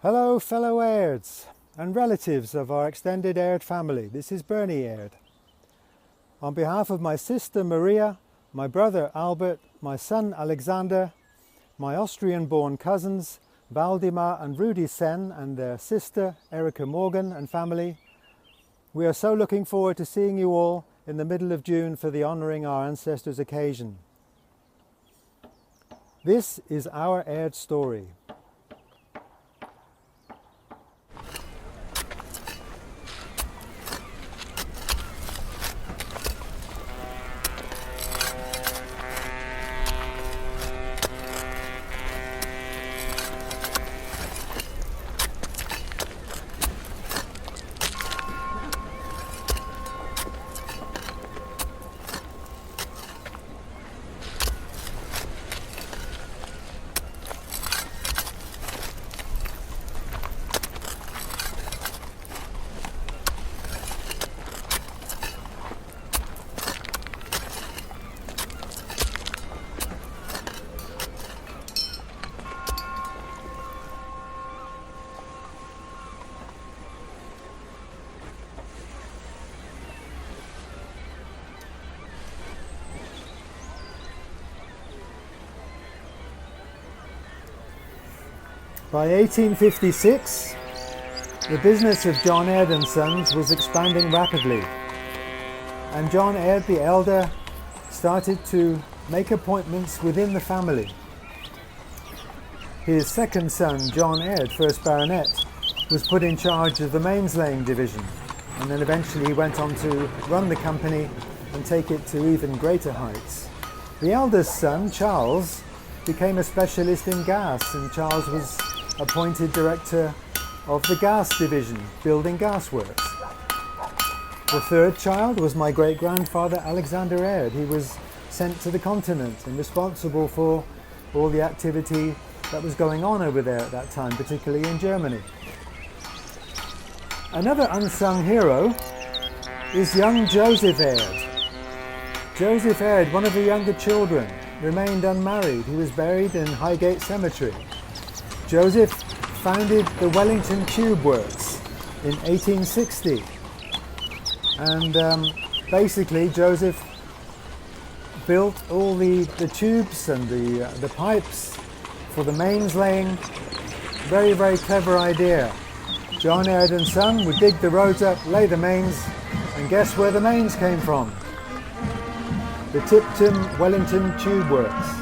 Hello fellow Airds and relatives of our extended Aird family. This is Bernie Aird. On behalf of my sister Maria, my brother Albert, my son Alexander, my Austrian-born cousins Valdemar and Rudy Sen and their sister Erica Morgan and family, we are so looking forward to seeing you all in the middle of June for the Honouring Our Ancestors occasion. This is our Aird story. By 1856, the business of John Aird and Sons was expanding rapidly, and John Aird the elder started to make appointments within the family. His second son, John Aird, 1st Baronet, was put in charge of the mains-laying division, and then eventually he went on to run the company and take it to even greater heights. The eldest son, Charles, became a specialist in gas, and Charles was appointed director of the gas division, building gasworks. The third child was my great-grandfather Alexander Aird. He was sent to the continent and responsible for all the activity that was going on over there at that time, particularly in Germany. Another unsung hero is young Joseph Aird. Joseph Aird, one of the younger children, remained unmarried. He was buried in Highgate Cemetery. Joseph founded the Wellington Tube Works in 1860, and basically Joseph built all the tubes and the pipes for the mains laying. Very, very clever idea. John Aird and Son would dig the roads up, lay the mains, and guess where the mains came from? The Tipton Wellington Tube Works.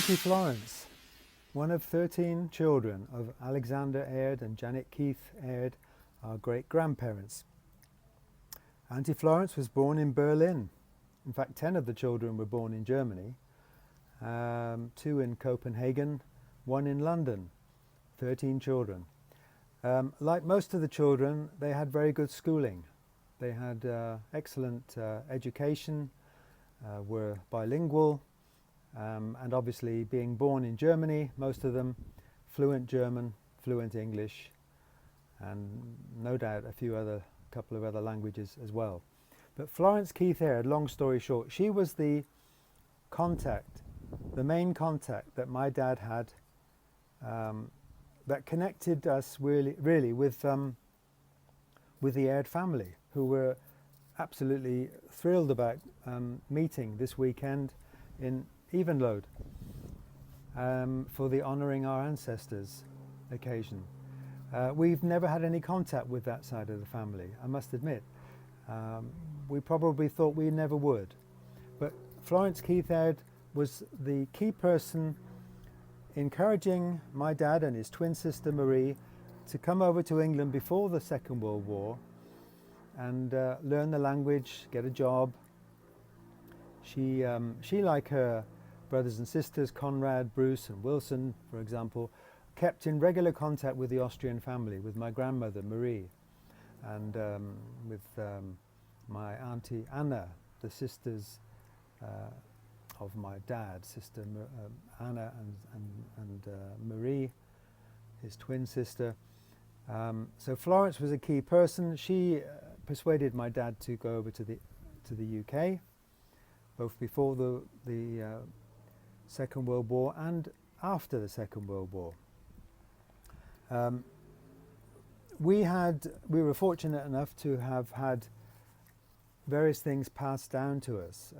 Auntie Florence, one of 13 children of Alexander Aird and Janet Keith Aird, our great-grandparents. Auntie Florence was born in Berlin. In fact, 10 of the children were born in Germany, 2 in Copenhagen, 1 in London, 13 children. Like most of the children, they had very good schooling. They had excellent education, were bilingual, and obviously being born in Germany, most of them fluent German, fluent English, and no doubt a couple of other languages as well. But Florence Keith Aird, long story short, she was the contact, the main contact that my dad had, that connected us really with the Aird family, who were absolutely thrilled about meeting this weekend in Evenlode for the honouring our ancestors occasion. We've never had any contact with that side of the family, I must admit. We probably thought we never would. But Florence Keith Aird was the key person encouraging my dad and his twin sister Marie to come over to England before the Second World War and learn the language, get a job. She, like her brothers and sisters, Conrad, Bruce and Wilson, for example, kept in regular contact with the Austrian family, with my grandmother Marie, and with my auntie Anna, the sisters of my dad, sister Anna and Marie, his twin sister. So Florence was a key person. She persuaded my dad to go over to the UK, both before the Second World War and after the Second World War. We were fortunate enough to have had various things passed down to us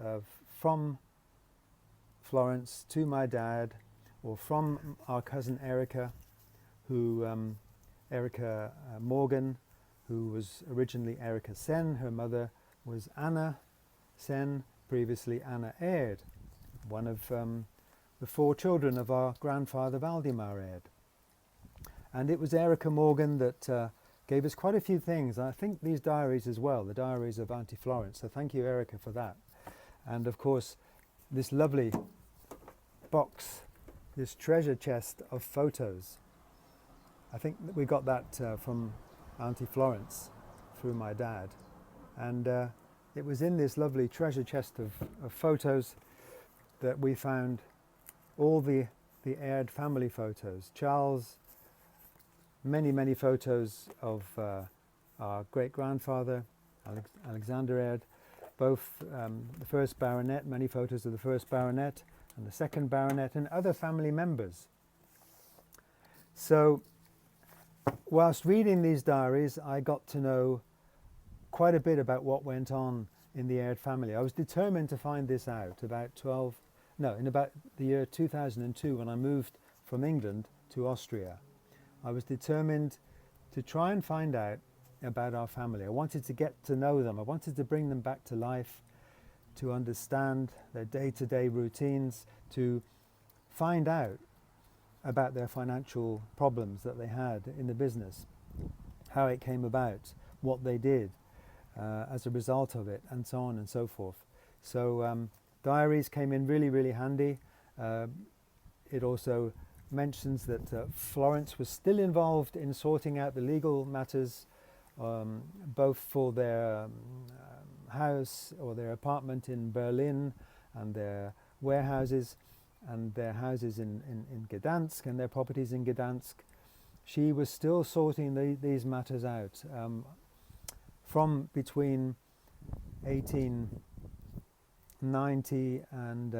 from Florence to my dad, or from our cousin Erica, Erica Morgan, who was originally Erica Sen. Her mother was Anna Sen, previously Anna Aird, one of the 4 children of our grandfather Valdemar Aird. And it was Erica Morgan that gave us quite a few things. I think these diaries as well, the diaries of Auntie Florence. So thank you, Erica, for that. And of course, this lovely box, this treasure chest of photos. I think that we got that from Auntie Florence through my dad. And it was in this lovely treasure chest of photos that we found all the Aird family photos. Charles, many photos of our great-grandfather, Alexander Aird, both the first baronet, many photos of the first baronet and the second baronet, and other family members. So, whilst reading these diaries, I got to know quite a bit about what went on in the Aird family. I was determined to find this out in about the year 2002, when I moved from England to Austria. I was determined to try and find out about our family. I wanted to get to know them. I wanted to bring them back to life, to understand their day-to-day routines, to find out about their financial problems that they had in the business, how it came about, what they did as a result of it, and so on and so forth. So diaries came in really handy. It also mentions that Florence was still involved in sorting out the legal matters, both for their house or their apartment in Berlin, and their warehouses and their houses in Gdansk, and their properties in Gdansk. She was still sorting these matters out from between 1890 and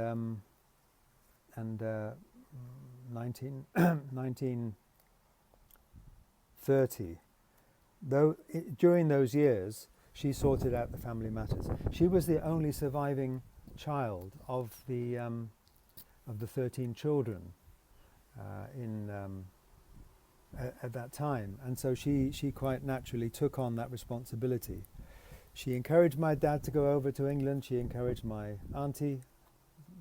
1930. Though during those years, she sorted out the family matters. She was the only surviving child of the 13 children at that time, and so she quite naturally took on that responsibility. She encouraged my dad to go over to England. She encouraged my auntie,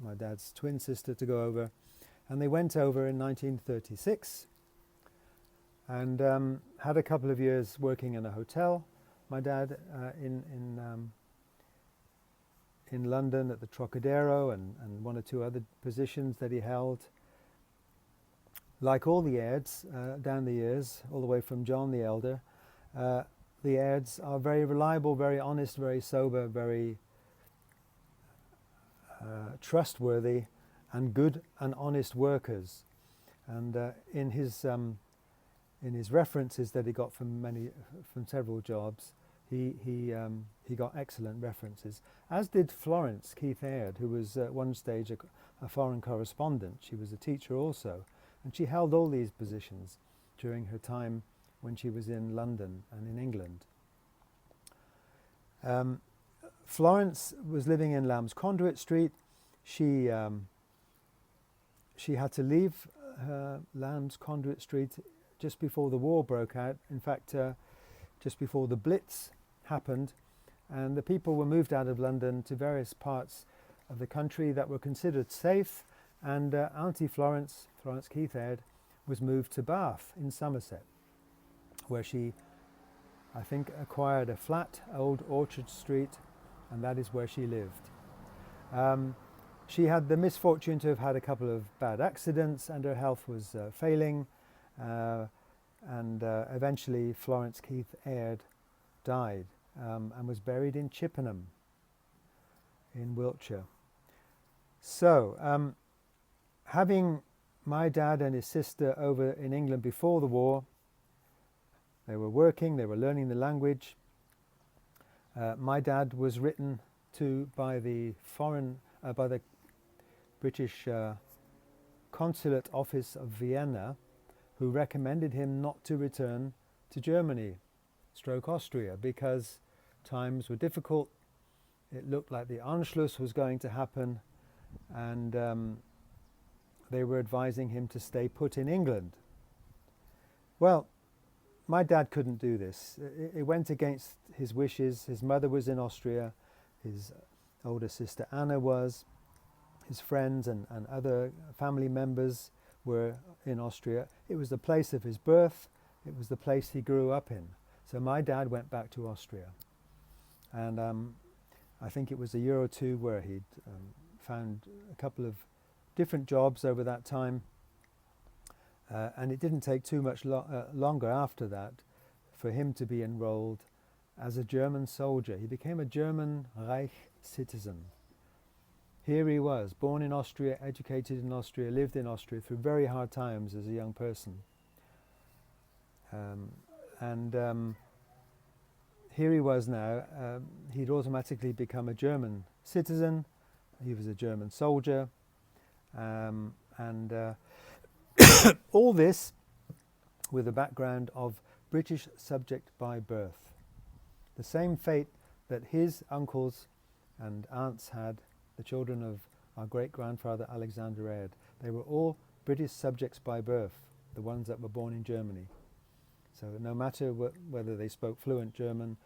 my dad's twin sister, to go over. And they went over in 1936 and had a couple of years working in a hotel. My dad in London at the Trocadero and one or two other positions that he held. Like all the Airds down the years, all the way from John the Elder, the Airds are very reliable, very honest, very sober, very trustworthy and good and honest workers. And in his references that he got from several jobs, he got excellent references, as did Florence Keith Aird, who was at one stage a foreign correspondent. She was a teacher also, and she held all these positions during her time when she was in London and in England. Florence was living in Lamb's Conduit Street. She had to leave Lamb's Conduit Street just before the war broke out. In fact, just before the Blitz happened, and the people were moved out of London to various parts of the country that were considered safe, and Auntie Florence Keith Aird, was moved to Bath in Somerset, where she, I think, acquired a flat, Old Orchard Street, and that is where she lived. She had the misfortune to have had a couple of bad accidents, and her health was failing, and eventually Florence Keith Aird died and was buried in Chippenham in Wiltshire. So, having my dad and his sister over in England before the war, they were working, they were learning the language. My dad was written to by the British Consulate Office of Vienna, who recommended him not to return to Germany, Austria, because times were difficult. It looked like the Anschluss was going to happen, and they were advising him to stay put in England. Well, my dad couldn't do this. It went against his wishes. His mother was in Austria, his older sister Anna was, his friends and other family members were in Austria. It was the place of his birth. It was the place he grew up in. So my dad went back to Austria. And I think it was a year or two where he'd found a couple of different jobs over that time. And it didn't take too much longer after that for him to be enrolled as a German soldier. He became a German Reich citizen. Here he was, born in Austria, educated in Austria, lived in Austria through very hard times as a young person. Here he was now. He'd automatically become a German citizen. He was a German soldier. All this with a background of British subject by birth. The same fate that his uncles and aunts had, the children of our great-grandfather Alexander Aird. They were all British subjects by birth, the ones that were born in Germany. So no matter whether they spoke fluent German